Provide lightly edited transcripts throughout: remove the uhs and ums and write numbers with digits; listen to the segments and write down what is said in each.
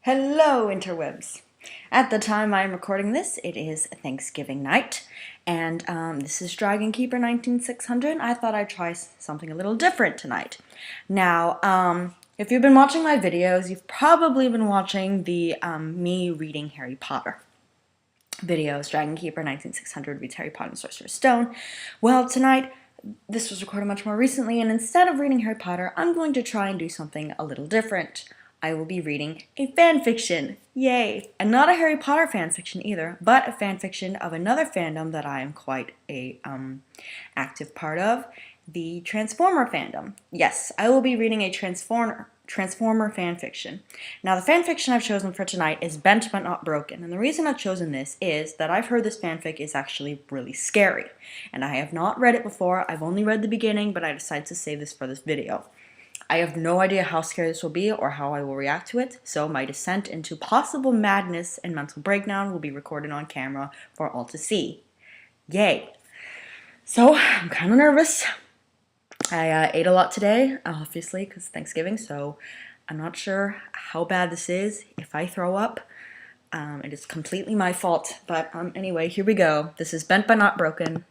Hello, interwebs! At the time I am recording this, it is Thanksgiving night, and this is Dragon Keeper 19600. I thought I'd try something a little different tonight. Now, if you've been watching my videos, you've probably been watching the me reading Harry Potter videos. Dragon Keeper 19600 reads Harry Potter and Sorcerer's Stone. Well, tonight, this was recorded much more recently, and instead of reading Harry Potter, I'm going to try and do something a little different. I will be reading a fanfiction. Yay! And not a Harry Potter fanfiction either, but a fanfiction of another fandom that I am quite a active part of, the Transformer fandom. Yes, I will be reading a Transformer fanfiction. Now, the fanfiction I've chosen for tonight is Bent But Not Broken, and the reason I've chosen this is that I've heard this fanfic is actually really scary, and I have not read it before. I've only read the beginning, but I decided to save this for this video. I have no idea how scary this will be or how I will react to it, so my descent into possible madness and mental breakdown will be recorded on camera for all to see. Yay! So, I'm kind of nervous. I ate a lot today, obviously, because Thanksgiving, so I'm not sure how bad this is. If I throw up, it is completely my fault. But anyway, here we go. This is Bent But Not Broken,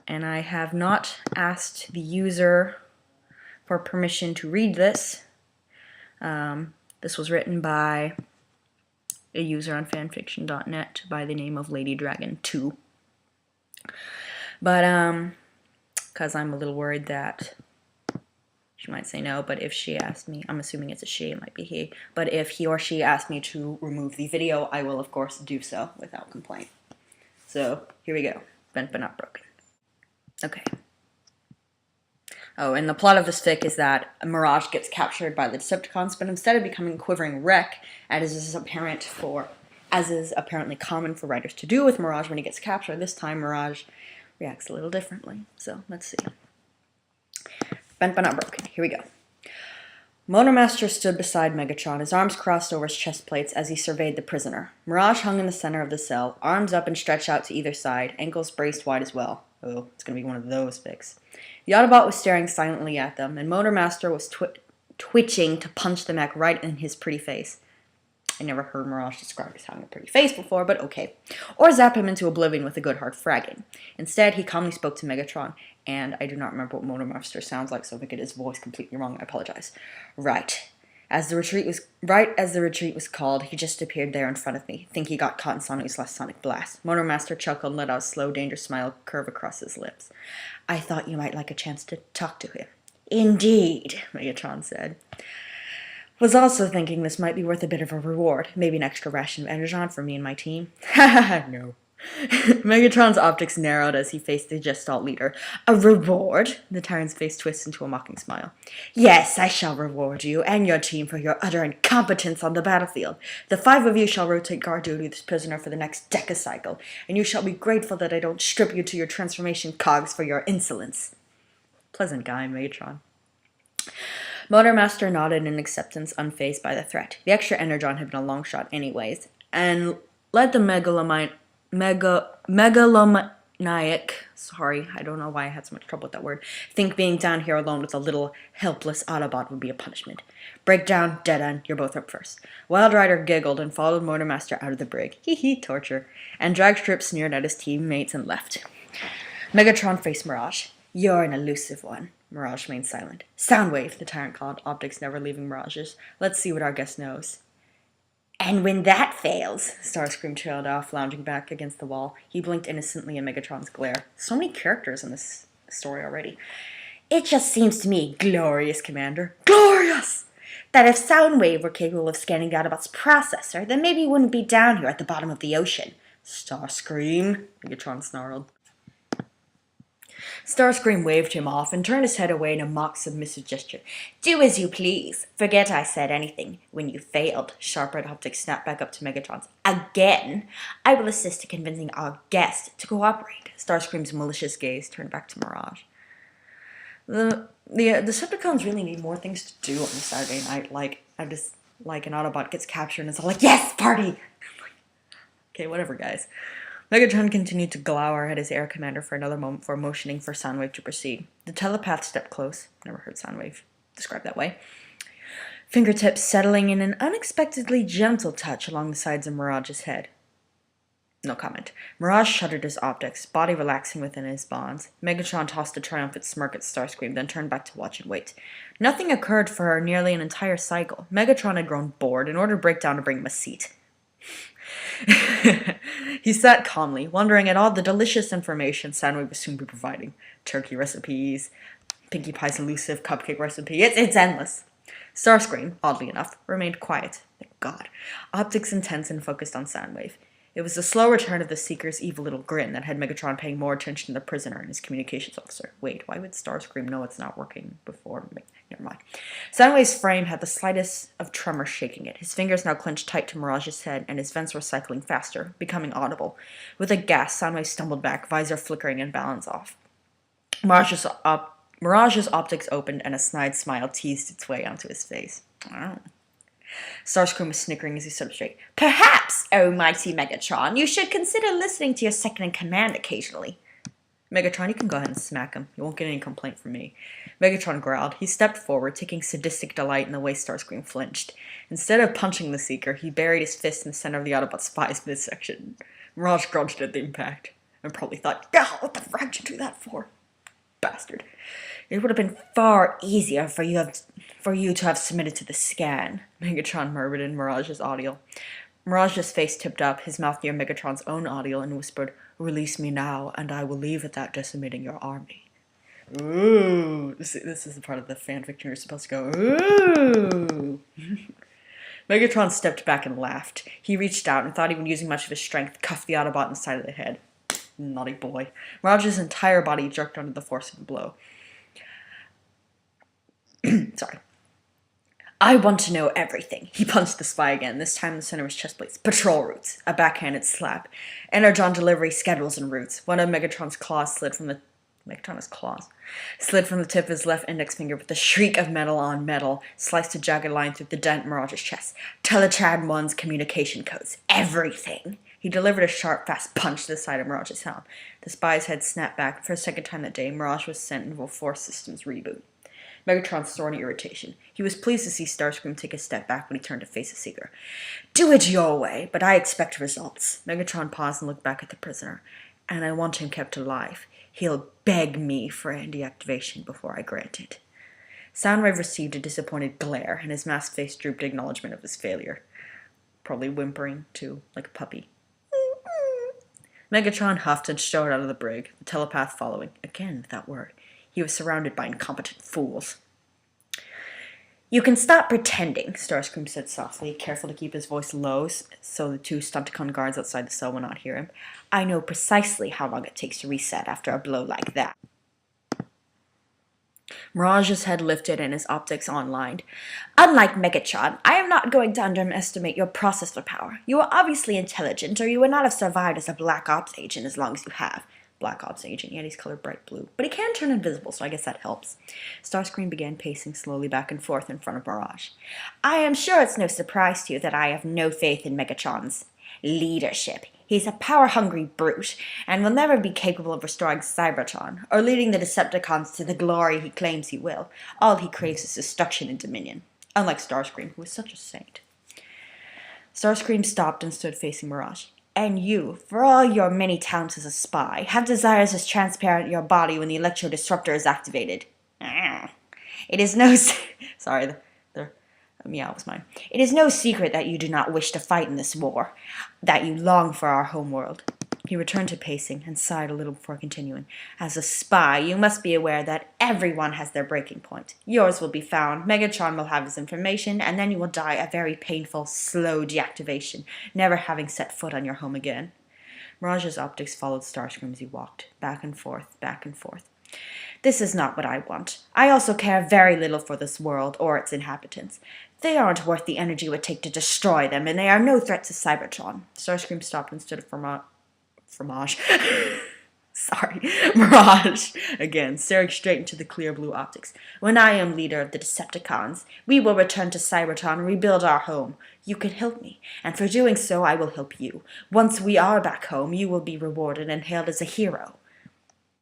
and I have not asked the user for permission to read this. This was written by a user on fanfiction.net by the name of Lady Dragon 2. But, because I'm a little worried that she might say no, but if she asked me, I'm assuming it's a she, it might be he, but if he or she asked me to remove the video, I will of course do so without complaint. So, here we go. Bent But Not Broken. Okay. Oh, and the plot of this fic is that Mirage gets captured by the Decepticons, but instead of becoming a quivering wreck, as is apparently common for writers to do with Mirage when he gets captured, this time Mirage reacts a little differently. So, let's see. Bent But Not Broken. Here we go. Motormaster stood beside Megatron, his arms crossed over his chest plates as he surveyed the prisoner. Mirage hung in the center of the cell, arms up and stretched out to either side, ankles braced wide as well. Oh, it's going to be one of those fics. The Autobot was staring silently at them, and Motormaster was twitching to punch the mech right in his pretty face. I never heard Mirage described as having a pretty face before, but okay. Or zap him into oblivion with a good hard fragging. Instead, he calmly spoke to Megatron, and I do not remember what Motormaster sounds like, so if I get his voice completely wrong, I apologize. Right as the retreat was called, he just appeared there in front of me. Think he got caught in Sonic's last sonic blast. Motormaster chuckled and let out a slow, dangerous smile curve across his lips. I thought you might like a chance to talk to him. Indeed, Megatron said. Was also thinking this might be worth a bit of a reward. Maybe an extra ration of energon for me and my team. Haha, no. Megatron's optics narrowed as he faced the Gestalt leader. A reward? The Tyrant's face twisted into a mocking smile. Yes, I shall reward you and your team for your utter incompetence on the battlefield. The 5 of you shall rotate guard duty with this prisoner for the next decacycle, and you shall be grateful that I don't strip you to your transformation cogs for your insolence. Pleasant guy, Megatron. Motormaster nodded in acceptance, unfazed by the threat. The extra energon had been a long shot anyways, and let the megalomaniac, sorry, I don't know why I had so much trouble with that word, think being down here alone with a little helpless Autobot would be a punishment. Breakdown, dead end, you're both up first. Wild Rider giggled and followed Motormaster out of the brig. Hee hee, torture. And Dragstrip sneered at his teammates and left. Megatron faced Mirage. You're an elusive one. Mirage remained silent. Soundwave, the Tyrant called, optics never leaving Mirage's. Let's see what our guest knows. And when that fails, Starscream trailed off, lounging back against the wall. He blinked innocently in Megatron's glare. So many characters in this story already. It just seems to me, glorious, Commander, glorious, that if Soundwave were capable of scanning the Autobot's processor, then maybe he wouldn't be down here at the bottom of the ocean. Starscream, Megatron snarled. Starscream waved him off and turned his head away in a mock submissive gesture. Do as you please. Forget I said anything. When you failed, sharp red optics snapped back up to Megatron's. Again, I will assist in convincing our guest to cooperate. Starscream's malicious gaze turned back to Mirage. The Decepticons really need more things to do on a Saturday night. I'm just like an Autobot gets captured and it's all like, yes, party! Okay, whatever, guys. Megatron continued to glower at his air commander for another moment before motioning for Soundwave to proceed. The telepath stepped close. Never heard Soundwave described that way. fingertips settling in an unexpectedly gentle touch along the sides of Mirage's head. No comment. Mirage shuddered his optics, body relaxing within his bonds. Megatron tossed a triumphant smirk at Starscream, then turned back to watch and wait. Nothing occurred for nearly an entire cycle. Megatron had grown bored and ordered Breakdown to bring him a seat. He sat calmly, wondering at all the delicious information Soundwave would soon be providing. Turkey recipes, Pinkie Pie's elusive cupcake recipe. It's endless. Starscream, oddly enough, remained quiet. Thank God. Optics intense and focused on Soundwave. It was the slow return of the Seeker's evil little grin that had Megatron paying more attention to the prisoner and his communications officer. Wait, why would Starscream know it's not working before? Never mind. Soundwave's frame had the slightest of tremor shaking it. His fingers now clenched tight to Mirage's head, and his vents were cycling faster, becoming audible. With a gasp, Soundwave stumbled back, visor flickering and balance off. Mirage's optics opened, and a snide smile teased its way onto his face. Oh. Starscream was snickering as he stood up straight. Perhaps, oh mighty Megatron, you should consider listening to your second-in-command occasionally. Megatron, you can go ahead and smack him. You won't get any complaint from me. Megatron growled. He stepped forward, taking sadistic delight in the way Starscream flinched. Instead of punching the Seeker, he buried his fist in the center of the Autobot spy's midsection. Mirage grudged at the impact, and probably thought, "Oh, what the frick did you do that for? Bastard. It would have been far easier for you to have submitted to the scan," Megatron murmured in Mirage's audio. Mirage's face tipped up, his mouth near Megatron's own audio, and whispered, "Release me now, and I will leave without decimating your army." Ooh, this is the part of the fanfiction you're supposed to go, ooh. Megatron stepped back and laughed. He reached out and, thought even using much of his strength, cuffed the Autobot in the side of the head. Naughty boy. Mirage's entire body jerked under the force of the blow. Sorry. "I want to know everything." He punched the spy again, this time in the center of his chest plates. "Patrol routes," a backhanded slap. "Energon delivery schedules and routes." One of Megatron's claws slid from the tip of his left index finger with a shriek of metal on metal, sliced a jagged line through the dent in Mirage's chest. "Teletran 1's communication codes. Everything." He delivered a sharp, fast punch to the side of Mirage's helm. The spy's head snapped back. For a second time that day, Mirage was sent into a force systems reboot. Megatron soared in irritation. He was pleased to see Starscream take a step back when he turned to face the Seeker. "Do it your way, but I expect results." Megatron paused and looked back at the prisoner. "And I want him kept alive. He'll beg me for a deactivation before I grant it." Soundwave received a disappointed glare, and his masked face drooped in acknowledgement of his failure. Probably whimpering, too, like a puppy. Megatron huffed and strode out of the brig, the telepath following, again without word. He was surrounded by incompetent fools. "You can stop pretending," Starscream said softly, careful to keep his voice low so the two Stunticon guards outside the cell will not hear him. "I know precisely how long it takes to reset after a blow like that." Mirage's head lifted and his optics online. "Unlike Megatron, I am not going to underestimate your processor power. You are obviously intelligent, or you would not have survived as a Black Ops agent as long as you have." Black Ops agent, yet he's colored bright blue. But he can turn invisible, so I guess that helps. Starscream began pacing slowly back and forth in front of Mirage. "I am sure it's no surprise to you that I have no faith in Megatron's leadership. He's a power-hungry brute, and will never be capable of restoring Cybertron, or leading the Decepticons to the glory he claims he will. All he craves is destruction and dominion. Unlike Starscream, who is such a saint." Starscream stopped and stood facing Mirage. "And you, for all your many talents as a spy, have desires as transparent in your body when the electro-disruptor is activated. It is no... Sorry, the meow was mine. "It is no secret that you do not wish to fight in this war, that you long for our homeworld." He returned to pacing and sighed a little before continuing. "As a spy, you must be aware that everyone has their breaking point. Yours will be found, Megatron will have his information, and then you will die a very painful, slow deactivation, never having set foot on your home again." Mirage's optics followed Starscream as he walked, back and forth, back and forth. "This is not what I want. I also care very little for this world or its inhabitants. They aren't worth the energy it would take to destroy them, and they are no threat to Cybertron." Starscream stopped and stood for Mirage again, staring straight into the clear blue optics. "When I am leader of the Decepticons, we will return to Cybertron and rebuild our home. You can help me, and for doing so I will help you. Once we are back home, you will be rewarded and hailed as a hero.